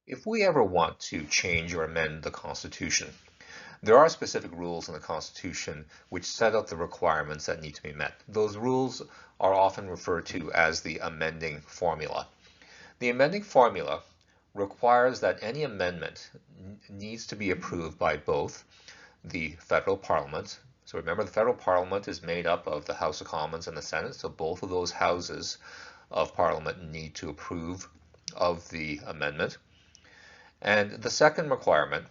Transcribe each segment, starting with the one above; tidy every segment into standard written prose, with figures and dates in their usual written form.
If we ever want to change or amend the Constitution, there are specific rules in the Constitution which set out the requirements that need to be met. Those rules are often referred to as the amending formula. The amending formula requires that any amendment needs to be approved by both the federal parliament. So remember, the federal parliament is made up of the House of Commons and the Senate, so both of those houses of parliament need to approve of the amendment. And the second requirement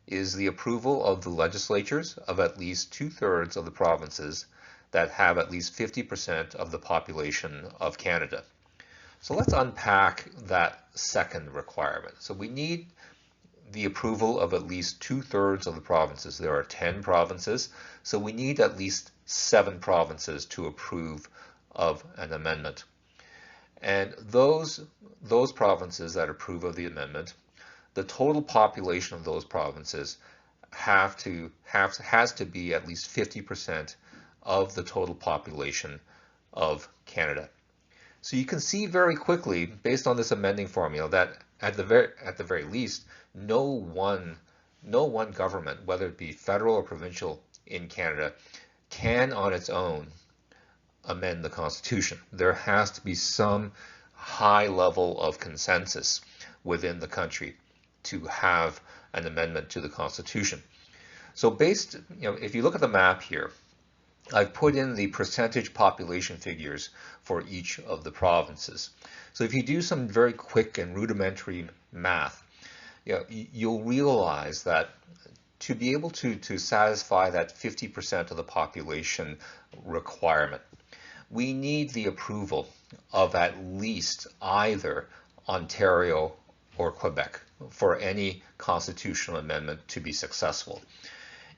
is the approval of the legislatures of at least two-thirds of the provinces that have at least 50% of the population of Canada. So let's unpack that second requirement. So we need the approval of at least two-thirds of the provinces. There are 10 provinces, so we need at least 7 provinces to approve of an amendment. And those provinces that approve of the amendment, the total population of those provinces has to be at least 50% of the total population of Canada. So you can see very quickly, based on this amending formula, that at the very least, no one government, whether it be federal or provincial in Canada, can on its own amend the Constitution. There has to be some high level of consensus within the country to have an amendment to the Constitution. So if you look at the map here, I've put in the percentage population figures for each of the provinces. So if you do some very quick and rudimentary math, you'll realize that to be able to satisfy that 50% of the population requirement, we need the approval of at least either Ontario or Quebec for any constitutional amendment to be successful.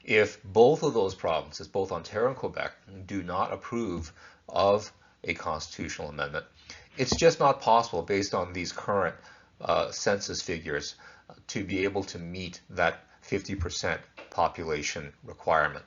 If both of those provinces, both Ontario and Quebec, do not approve of a constitutional amendment, it's just not possible based on these current census figures to be able to meet that 50% population requirement.